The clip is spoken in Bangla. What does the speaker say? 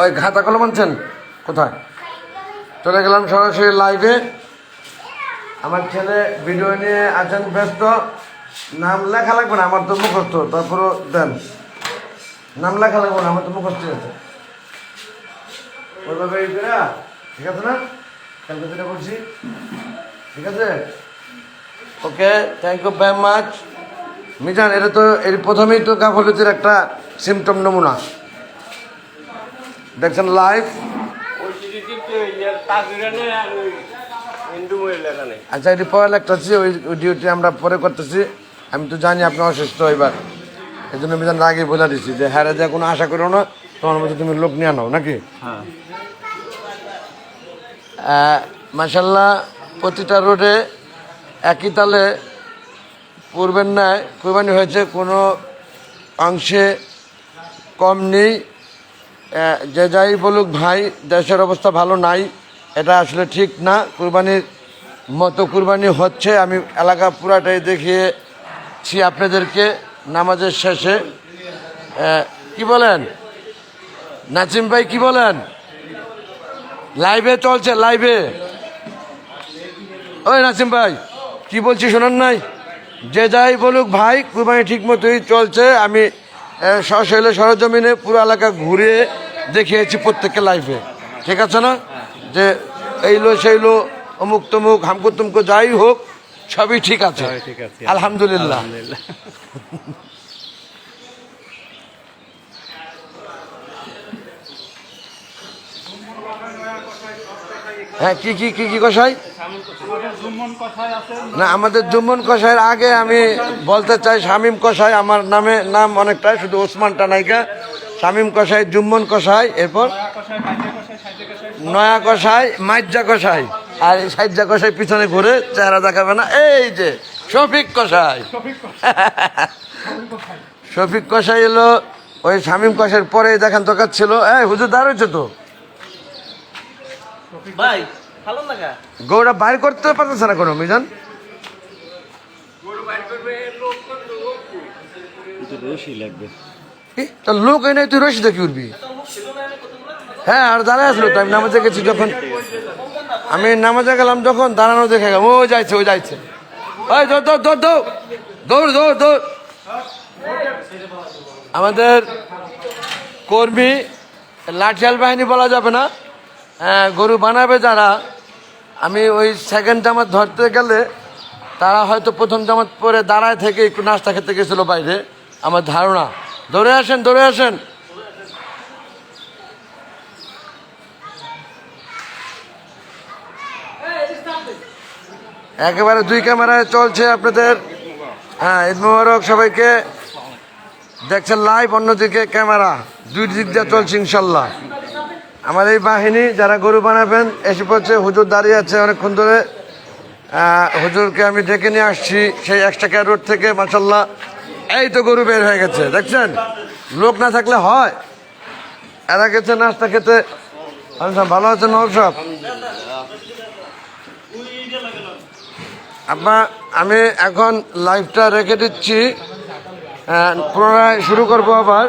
ওই খাতা কলম আনছেন কোথায়? চলে গেলাম সরাসরি লাইভে। আমার ছেলে ভিডিও নিয়ে আছেন ব্যস্ত। নাম লেখা লাগবে না, আমার তো মুখস্থ। তারপরও দেন, নাম লেখা লাগবে না, আমার তো মুখস্থ আছে। ওইভাবে ঠিক আছে না? কালকে যেটা বলছি ঠিক আছে। Okay, thank you very much. Mizan, এটা তো এর প্রথমেই তো গাফলতির একটা সিমটম নমুনা দেখছেন লাইভ। আচ্ছা, এটি পরে লাগতেছি, ওই ডিউটি আমরা পরে করতেছি। আমি তো জানি আপনি অসুস্থ এবার, এই জন্য মিজান আগে বলে দিচ্ছি যে হ্যাঁ যা কোনো আশা করো না, তোমার মধ্যে তুমি লোক নিয়ে আনো নাকি। মাশাল্লাহ, প্রতিটা রোডে একই তালে পূর্বের ন্যায় কুরবানি হয়েছে, কোনো অংশে কম নেই। যে যাই বলুক ভাই, দেশের অবস্থা ভালো নাই, এটা আসলে ঠিক না। কুরবানির মতো কুরবানি হচ্ছে। আমি এলাকা পুরাটাই দেখিয়েছি আপনাদেরকে নামাজের শেষে। কি বলেন নাসিম ভাই, কি বলেন? লাইভে চলছে, লাইভে। ওই নাসিম ভাই, কি বলছি শোনান নাই? যে যাই বলুক ভাই, কুরবানি ঠিক মতোই চলছে। আমি সশৈলে সরজমিনে পুরো এলাকা ঘুরে দেখিয়েছি প্রত্যেককে লাইভে, ঠিক আছে না? যে এইলো সেইলো অমুক তমুক হামকু তুমকু যাই হোক, সবই ঠিক আছে আলহামদুলিল্লাহ। হ্যাঁ, কি কি কি কি কষাই না? আমাদের জুম্মন কষাইয়ের আগে আমি বলতে চাই শামীম কষাই আমার নামে, নাম অনেকটাই, শুধু ওসমানটা নাইকা। শামীম কষাই, জুম্মন কষাই, এরপর নয়া কষাই, মাইজা কষাই, আর এই সাইজা কষাই পিছনে ঘুরে চেহারা দেখাবে না, এই যে শফিক কষাই। শফিক কষাই এলো ওই শামীম কষাইয়ের পরে দেখান দরকার ছিল। এই হুজুর দাঁড়িয়েছে তো ভাই, ভালো লাগা গৌড়া বাইর করতে পারতেছে না কোনো মিজান। লোক এই নাই, তুই রশি দেখি উঠবি। হ্যাঁ, আর দাঁড়ায় আসলো তো। আমি নামাজে গেছি যখন, আমি নামাজে গেলাম যখন, দাঁড়ানো দেখে গেলাম। ও যাইছে, ও যাইছে। ওই দৌড় দৌড় দৌড় দৌড় দৌড় দৌড় দৌড়। আমাদের কর্মী, লাঠিয়াল বাহিনী বলা যাবে না, গরু বানাবে যারা, আমি ওই সেকেন্ড জামাত ধরতে গেলে তারা হয়তো প্রথম জামাত পরে দাঁড়ায় থেকে একটু নাস্তা খেতে গেছিল বাইরে, আমার ধারণা। দৌড়ে আসেন, দৌড়ে আসেন। একেবারে 2 ক্যামেরায় চলছে আপনাদের। হ্যাঁ, ঈদ মোবারক সবাইকে। দেখছেন লাইভ, অন্যদিকে ক্যামেরা, 2 দিক দিয়ে চলছে ইনশাল্লাহ। আমার এই বাহিনী যারা গরু বানাবেন এসে পড়ছে। হুজুর দাঁড়িয়ে আছে অনেকক্ষণ ধরে। হুজুরকে আমি ডেকে নিয়ে আসছি সেই 1 টাকা রোড থেকে। মাশাল্লাহ, এই তো গরু বের হয়ে গেছে, দেখছেন? লোক না থাকলে হয়। এরা গেছে নাস্তা খেতে। ভালো আছেন নব সাহেব? আমি এখন লাইভটা রেখে দিচ্ছি, পুনরায় শুরু করবো আবার।